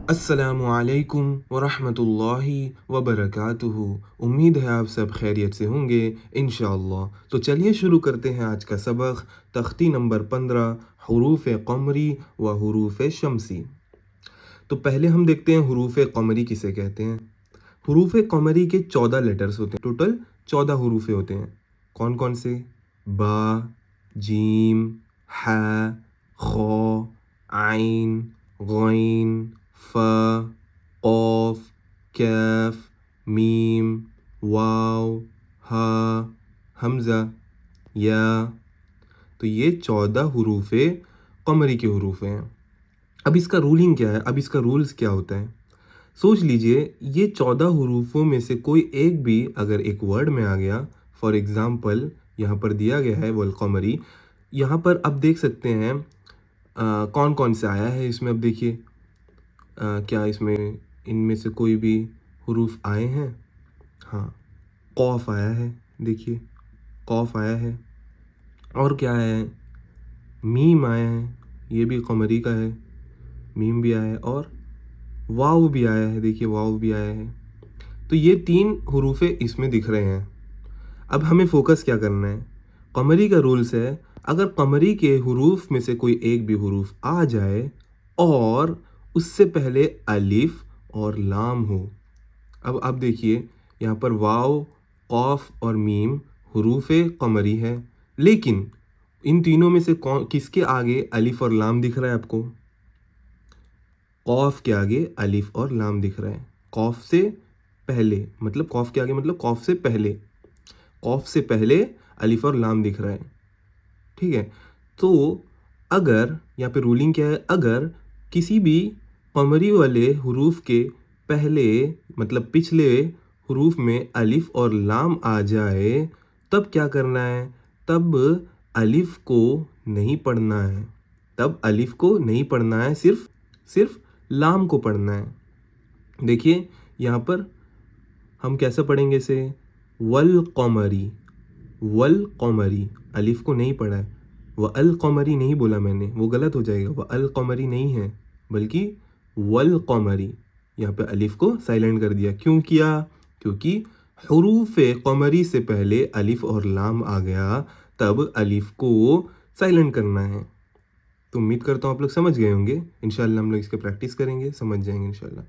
السلام علیکم ورحمۃ اللہ وبرکاتہ۔ امید ہے آپ سب خیریت سے ہوں گے انشاءاللہ۔ تو چلیے شروع کرتے ہیں آج کا سبق، تختی نمبر 15، حروف قمری و حروف شمسی۔ تو پہلے ہم دیکھتے ہیں حروف قمری کسے کہتے ہیں۔ حروف قمری کے 14 لیٹرز ہوتے ہیں، ٹوٹل 14 حروف ہوتے ہیں۔ کون کون سے؟ با، جیم، ح، خ، عین، غین، ف، قاف، کیف، میم، واو، ہا، حمزہ، یا۔ تو یہ 14 حروف قمری کے حروف ہیں۔ اب اس کا رولنگ کیا ہے؟ اب اس کا رولز کیا ہوتا ہے؟ سوچ لیجئے، یہ 14 حروفوں میں سے کوئی ایک بھی اگر ایک ورڈ میں آ گیا، فار ایگزامپل یہاں پر دیا گیا ہے والقمری، یہاں پر اب دیکھ سکتے ہیں کون کون سے آیا ہے اس میں۔ اب دیکھیے کیا اس میں ان میں سے کوئی بھی حروف آئے ہیں؟ ہاں، قاف آیا ہے، دیکھیے قاف آیا ہے، اور کیا ہے؟ میم آیا ہے، یہ بھی قمری کا ہے، میم بھی آیا ہے، اور واو بھی آیا ہے، دیکھیے واو بھی آیا ہے۔ تو یہ 3 حروف اس میں دکھ رہے ہیں۔ اب ہمیں فوکس کیا کرنا ہے؟ قمری کا رولز ہے، اگر قمری کے حروف میں سے کوئی ایک بھی حروف آ جائے اور اس سے پہلے الف اور لام ہو۔ اب آپ دیکھیے یہاں پر واو، قاف اور میم حروف قمری ہے، لیکن ان تینوں میں سے کس کے آگے الف اور لام دکھ رہا ہے آپ کو؟ قاف کے آگے الف اور لام دکھ رہا ہے۔ قاف سے پہلے، مطلب قاف کے آگے مطلب قاف سے پہلے، قاف سے پہلے الف اور لام دکھ رہا ہے، ٹھیک ہے۔ تو اگر یہاں پہ رولنگ کیا ہے؟ اگر کسی بھی قمری والے حروف کے پہلے مطلب پچھلے حروف میں الف اور لام آ جائے، تب کیا کرنا ہے؟ تب الف کو نہیں پڑھنا ہے، تب الف کو نہیں پڑھنا ہے، صرف لام کو پڑھنا ہے۔ دیکھیے یہاں پر ہم کیسے پڑھیں گے اسے؟ والقمری، والقمری، الف کو نہیں پڑھا ہے، والقمری نہیں بولا میں نے، وہ غلط ہو جائے گا، والقمری نہیں ہے بلکہ والقمری، یہاں پہ الف کو سائلنٹ کر دیا۔ کیوں کیا؟ کیونکہ حروف قمری سے پہلے الف اور لام آ گیا، تب الف کو سائلنٹ کرنا ہے۔ تو امید کرتا ہوں آپ لوگ سمجھ گئے ہوں گے، انشاءاللہ ہم لوگ اس کے پریکٹس کریں گے، سمجھ جائیں گے انشاءاللہ۔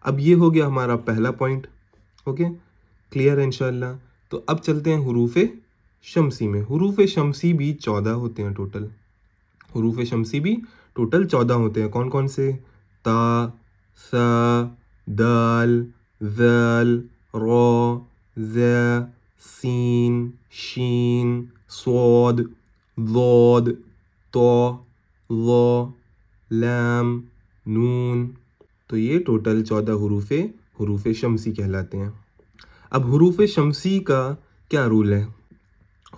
اب یہ ہو گیا ہمارا پہلا پوائنٹ، اوکے، کلیئر ہے انشاءاللہ۔ تو اب چلتے ہیں حروف شمسی میں۔ حروف شمسی بھی 14 ہوتے ہیں ٹوٹل، حروف شمسی بھی ٹوٹل 14 ہوتے ہیں۔ کون کون سے؟ تا، سا، دال، ذال، را، زا، سین، شین، صاد، ضاد، طا، ظا، لام، نون۔ تو یہ ٹوٹل 14 حروف شمسی کہلاتے ہیں۔ اب حروف شمسی کا کیا رول ہے؟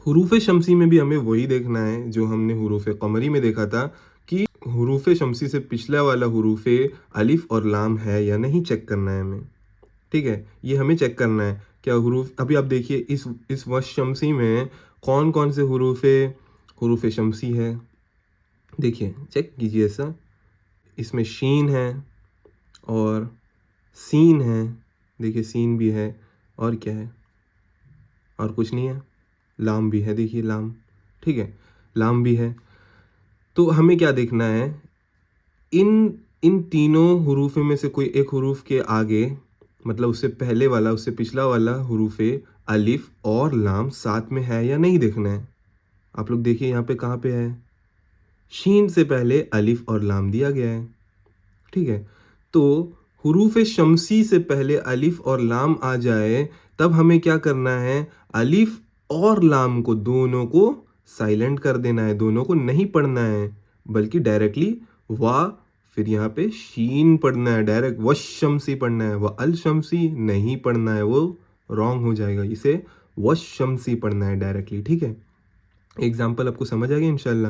حروف شمسی میں بھی ہمیں وہی دیکھنا ہے جو ہم نے حروف قمری میں دیکھا تھا، کہ حروف شمسی سے پچھلا والا حروف الف اور لام ہے یا نہیں، چیک کرنا ہے ہمیں، ٹھیک ہے۔ یہ ہمیں چیک کرنا ہے کیا حروف، ابھی آپ دیکھیے اس وش شمسی میں کون کون سے حروف شمسی ہے، دیکھیے چیک کیجیے ایسا۔ اس میں شین ہے اور سین ہے، دیکھیے سین بھی ہے، اور کیا ہے؟ اور کچھ نہیں ہے، لام بھی ہے، دیکھیے لام، ٹھیک ہے، لام بھی ہے۔ تو ہمیں کیا دیکھنا ہے؟ ان تینوں حروف میں سے کوئی ایک حروف کے آگے، مطلب اس سے پہلے والا، اس سے پچھلا والا حروف الف اور لام ساتھ میں ہے یا نہیں دیکھنا ہے۔ آپ لوگ دیکھیے یہاں پہ کہاں پہ ہے؟ شین سے پہلے الف اور لام دیا گیا ہے، ٹھیک ہے۔ تو حروف شمسی سے پہلے الف اور لام آ جائے تب ہمیں کیا کرنا ہے؟ الف اور لام کو دونوں کو سائلنٹ کر دینا ہے، دونوں کو نہیں پڑھنا ہے، بلکہ ڈائریکٹلی وا، پھر یہاں پہ شین پڑھنا ہے، ڈائریکٹ وش شمسی پڑھنا ہے، وال شمسی نہیں پڑھنا ہے، وہ رانگ ہو جائے گا، اسے وش شمسی پڑھنا ہے ڈائریکٹلی، ٹھیک ہے۔ ایگزامپل آپ کو سمجھ آ گیا انشاءاللہ۔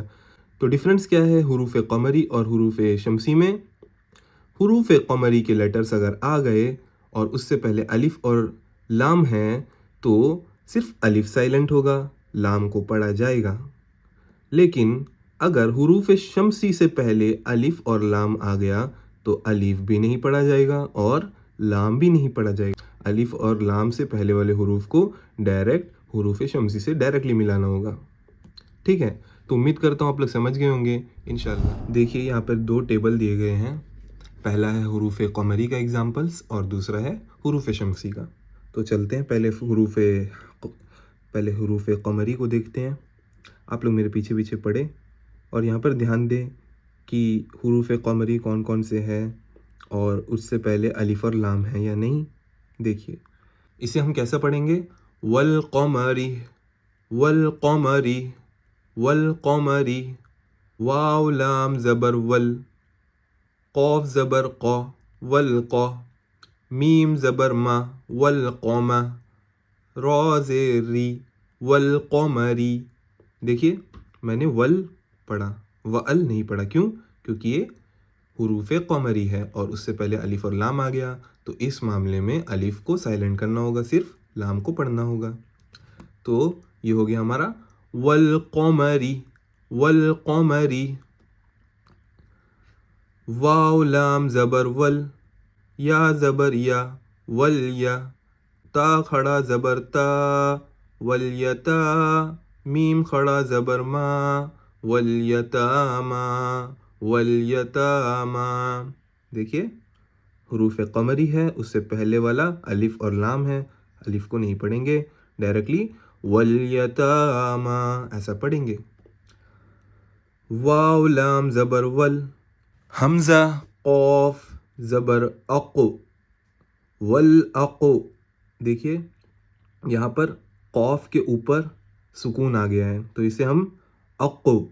تو ڈیفرنس کیا ہے حروف قمری اور حروف شمسی میں؟ حروف قمری کے لیٹرز اگر آ گئے اور اس سے پہلے الف اور لام ہیں تو صرف الف سائلنٹ ہوگا، لام کو پڑھا جائے گا۔ لیکن اگر حروف شمسی سے پہلے الف اور لام آ گیا تو الف بھی نہیں پڑھا جائے گا اور لام بھی نہیں پڑھا جائے گا. الف اور لام سے پہلے والے حروف کو ڈائریکٹ حروف شمسی سے ڈائریکٹلی ملانا ہوگا. ٹھیک ہے, تو امید کرتا ہوں آپ لوگ سمجھ گئے ہوں گے انشاءاللہ. دیکھیے یہاں پر 2 ٹیبل دیے گئے ہیں. پہلا ہے حروف قمری کا ایگزامپلس اور دوسرا ہے حروف شمسی کا. تو چلتے ہیں پہلے حروف قمری کو دیکھتے ہیں. آپ لوگ میرے پیچھے پیچھے پڑھیں اور یہاں پر دھیان دیں کہ حروف قمری کون کون سے ہیں اور اس سے پہلے الف اور لام ہے یا نہیں. دیکھیے اسے ہم کیسا پڑھیں گے؟ والقمری، والقمری، والقمری. واو لام زبر ول، قوف زبر قو، والقو. میم زبر ما، والقوم. را زیر ری، والقمری. دیکھیے میں نے ول پڑھا، وال نہیں پڑھا. کیوں؟ کیونکہ یہ حروف قمری ہے اور اس سے پہلے الف اور لام آ گیا. تو اس معاملے میں الف کو سائلنٹ کرنا ہوگا، صرف لام کو پڑھنا ہوگا. تو یہ ہو گیا ہمارا والقمری، والقمری. واو لام زبر ول، یا زبر یا، والیا. تا کھڑا زبر تا، والیتا. میم کھڑا زبر ما، والیتاما، والیتاما. دیکھیے حروف قمری ہے، اس سے پہلے والا الف اور لام ہے. الف کو نہیں پڑھیں گے، ڈائریکٹلی والیتاما ایسا پڑھیں گے. واو لام زبر ول، حمزہ قوف زبر اقو، والاقو. دیکھیے یہاں پر قوف کے اوپر سکون آ گیا ہے تو اسے ہم اقو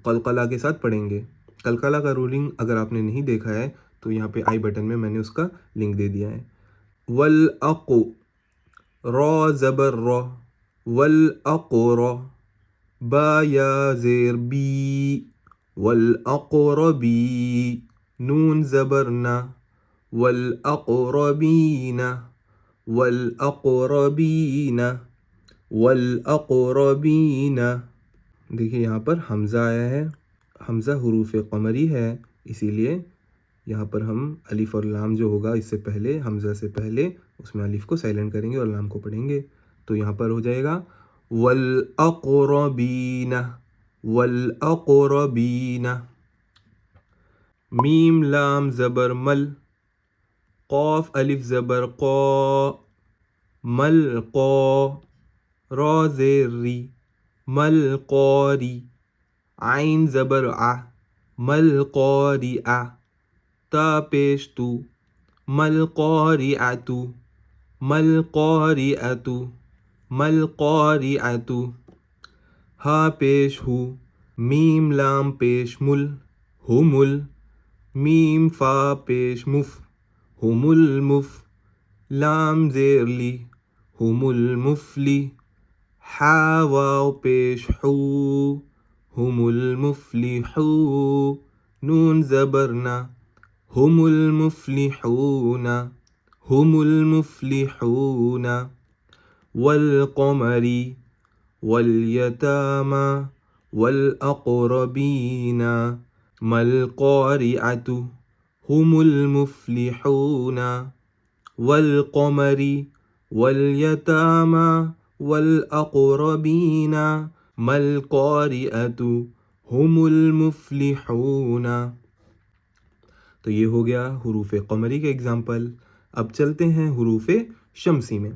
قلقلہ کے ساتھ پڑھیں گے. قلقلہ کا رولنگ اگر آپ نے نہیں دیکھا ہے تو یہاں پہ آئی بٹن میں نے اس کا لنک دے دیا ہے. والاقو. را زبر را، والاقر. با یا زیر بی، والاقربی. نون زبر نا، والاقربین، والاقربین، والاقربین. دیکھیے یہاں پر حمزہ آیا ہے. حمزہ حروف قمری ہے، اسی لیے یہاں پر ہم الف اور لام جو ہوگا اس سے پہلے، حمزہ سے پہلے، اس میں الف کو سائلنٹ کریں گے اور لام کو پڑھیں گے. تو یہاں پر ہو جائے گا والاقربین، والاقربین. میم لام زبر مل، قوف الف زبر قو، ملقو. را زیر ری، ملقاری. عین زبر ع، ملقارعہ. تا پیش تو، ملقارعۃ، ملقارعۃ، ملقارعۃ. ہا پیش ہو، میم لام پیش مل، ہمل. میم فا پیش مف، ہم المف. لام زیر لی، ہم المفلی. حا واو پیش حو، ہم المفلحو. نون زبر نا، ہم المفلحون، ہم المفلحون. والقمری، والیتاما، والاقربین. ما القارعۃ، ہم المفلحون. والقمری، والیتاما، والاقربین. ما القارعۃ، ہم المفلحون. تو یہ ہو گیا حروف قمری کا ایگزامپل. اب چلتے ہیں حروف شمسی میں.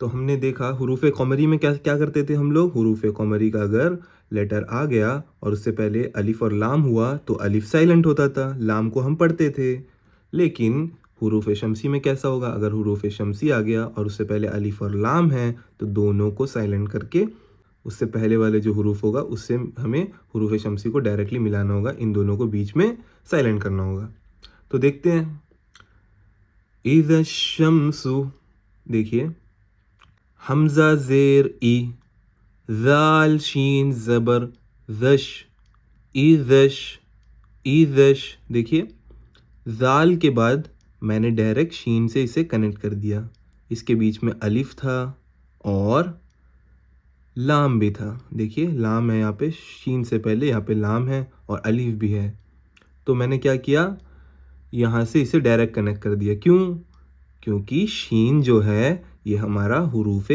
تو ہم نے دیکھا حروف قمری میں کیا کرتے تھے ہم لوگ. حروف قمری کا اگر لیٹر آ گیا اور اس سے پہلے الف اور لام ہوا تو الف سائلنٹ ہوتا تھا، لام کو ہم پڑھتے تھے. لیکن حروف شمسی میں کیسا ہوگا؟ اگر حروف شمسی آ گیا اور اس سے پہلے الف اور لام ہے تو دونوں کو سائلنٹ کر کے اس سے پہلے والے جو حروف ہوگا اس سے ہمیں حروف شمسی کو ڈائریکٹلی ملانا ہوگا، ان دونوں کو بیچ میں سائلنٹ کرنا ہوگا. تو دیکھتے ہیں. اذا الشمس. دیکھیے حمزہ زیر ای، ذال شین زبر ذش، ایذش، ایذش. دیکھیے ذال کے بعد میں نے ڈائریکٹ شین سے اسے کنیکٹ کر دیا. اس کے بیچ میں الف تھا اور لام بھی تھا. دیکھیے لام ہے یہاں پہ، شین سے پہلے یہاں پہ لام ہے اور الف بھی ہے. تو میں نے کیا کیا، یہاں سے اسے ڈائریکٹ کنیکٹ کر دیا. کیوں؟ کیونکہ شین جو ہے یہ ہمارا حروف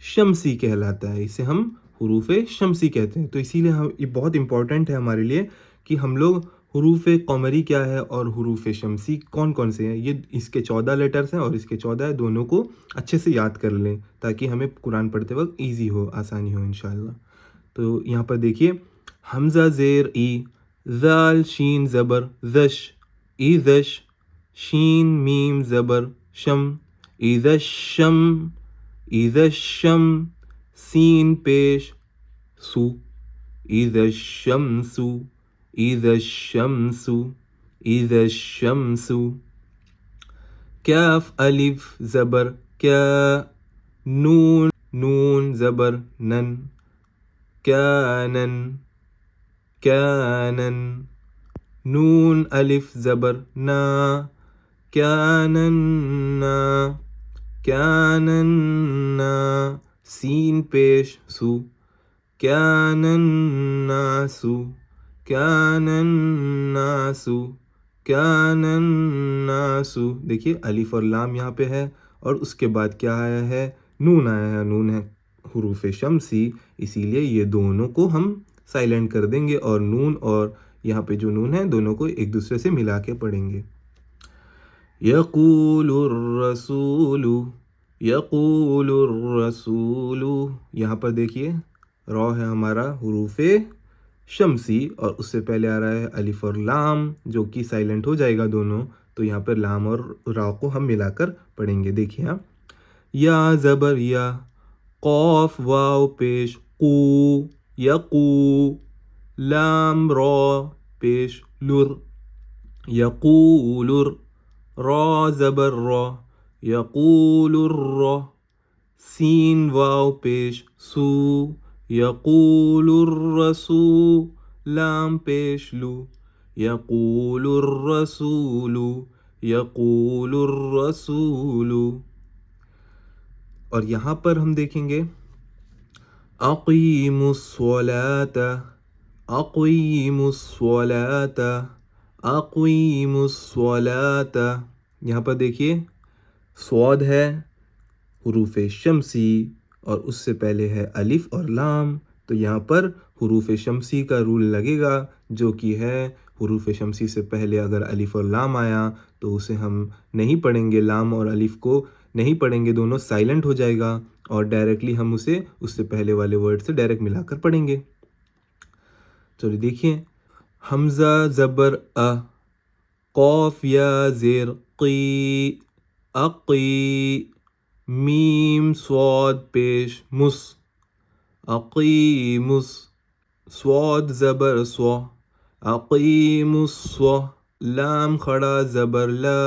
شمسی کہلاتا ہے. اسے ہم حروف شمسی کہتے ہیں. تو اسی لیے یہ بہت امپورٹنٹ ہے ہمارے لیے کہ ہم لوگ حروف قمری کیا ہے اور حروف شمسی کون کون سے ہیں. یہ اس کے 14 لیٹرز ہیں اور اس کے 14 ہیں. دونوں کو اچھے سے یاد کر لیں تاکہ ہمیں قرآن پڑھتے وقت ایزی ہو، آسانی ہو انشاءاللہ. تو یہاں پر دیکھیے، حمزہ زیر ای، ذال شین زبر ذش، ایذش، شین میم زبر شم، ایذشم، ایذشم، سین پیش سو، ایذشمسو، ایذشمسو، ایذشمسو. کاف الف زبر کیا، نون، نون زبر نن، کانن، کانن، نون الف زبر نا، کاننا، کاننا، سین پیش سو، کانناسو، کانناسو، کانناسو. دیکھیے الف اور لام یہاں پہ ہے اور اس کے بعد کیا آیا ہے؟ نون آیا ہے. نون ہے حروف شمسی، اسی لیے یہ دونوں کو ہم سائلنٹ کر دیں گے اور نون اور یہاں پہ جو نون ہے دونوں کو ایک دوسرے سے ملا کے پڑھیں گے. یقول الرسول، یقول الرسول. یہاں پر دیکھیے را ہے ہمارا حروف شمسی اور اس سے پہلے آ رہا ہے الف اور لام جو کہ سائلنٹ ہو جائے گا دونوں. تو یہاں پر لام اور را کو ہم ملا کر پڑھیں گے. دیکھیے ہاں، یا زبر یا، قاف واو پیش قو، یقو، لام را پیش لر، یقولر، را زبر را، یقول الرا، سین واو پیش سو، یقول الرسو، لام پیش لو، یقول الرسول، یقول الرسول. اور یہاں پر ہم دیکھیں گے اقیموا الصلاۃ، اقیموا الصلاۃ، اقیموا الصلاۃ. یہاں پر دیکھیے صاد ہے حروف شمسی اور اس سے پہلے ہے الف اور لام. تو یہاں پر حروف شمسی کا رول لگے گا جو کہ ہے حروف شمسی سے پہلے اگر الف اور لام آیا تو اسے ہم نہیں پڑھیں گے. لام اور الف کو نہیں پڑھیں گے، دونوں سائلنٹ ہو جائے گا اور ڈائریکٹلی ہم اسے اس سے پہلے والے ورڈ سے ڈائریکٹ ملا کر پڑھیں گے. چلیے دیکھیے، حمزہ زبر ا، قاف یا زیر قی، اقی، میم صاد پیش مس، اقیمس، صاد زبر سو، اقیموا الصلاۃ، لام کھڑا زبر لا،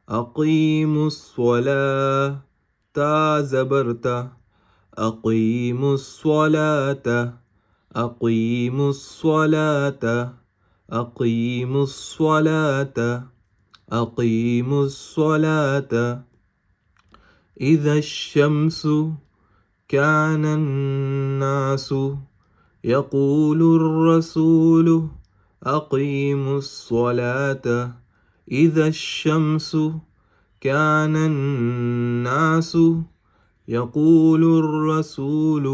اقیموا الصلاۃ، تا زبر تا، اقیموا الصلاۃ، اقیموا الصلاۃ، اقیموا الصلاۃ، اقیموا الصلاۃ. اذا الشمس كان الناس يقول الرسول اقیموا الصلاۃ، اذا الشمس كان الناس يقول الرسول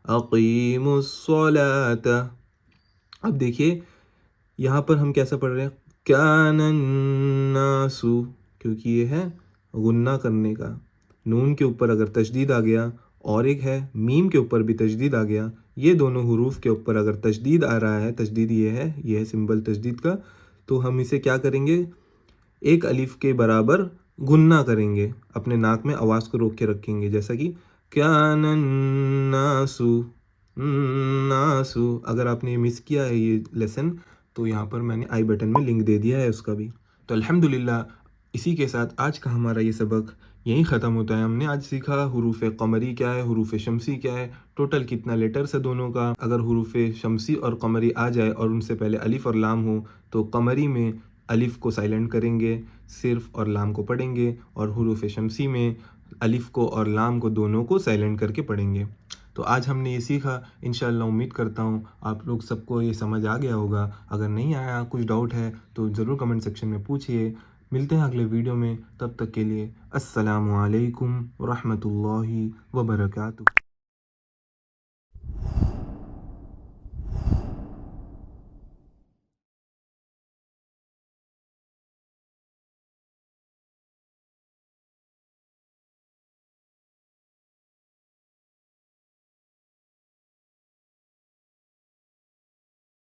اقیموا الصلاۃ. اب دیکھیے یہاں پر ہم کیسا پڑھ رہے ہیں؟ کان الناس، کیونکہ یہ ہے غنہ کرنے کا. نون کے اوپر اگر تشدید آ گیا اور ایک ہے میم کے اوپر بھی تشدید آ گیا، یہ دونوں حروف کے اوپر اگر تشدید آ رہا ہے، تشدید یہ ہے سمبل تشدید کا، تو ہم اسے کیا کریں گے؟ ایک الف کے برابر غنہ کریں گے، اپنے ناک میں آواز کو روک کے رکھیں گے. جیسا کہ کان الناس، ناسو. اگر آپ نے مس کیا ہے یہ لیسن تو یہاں پر میں نے آئی بٹن میں لنک دے دیا ہے اس کا بھی. تو الحمدللہ اسی کے ساتھ آج کا ہمارا یہ سبق یہیں ختم ہوتا ہے. ہم نے آج سیکھا حروف قمری کیا ہے، حروف شمسی کیا ہے، ٹوٹل کتنا لیٹرز ہے دونوں کا. اگر حروف شمسی اور قمری آ جائے اور ان سے پہلے الف اور لام ہو تو قمری میں الف کو سائلنٹ کریں گے صرف اور لام کو پڑھیں گے، اور حروف شمسی میں الف کو اور لام کو دونوں کو سائلنٹ کر کے پڑھیں گے. تو آج ہم نے یہ سیکھا، انشاءاللہ امید کرتا ہوں آپ لوگ سب کو یہ سمجھ آ گیا ہوگا. اگر نہیں آیا، کچھ ڈاؤٹ ہے تو ضرور کمنٹ سیکشن میں پوچھیے. ملتے ہیں اگلے ویڈیو میں، تب تک کے لیے السلام علیکم ورحمۃ اللہ وبرکاتہ.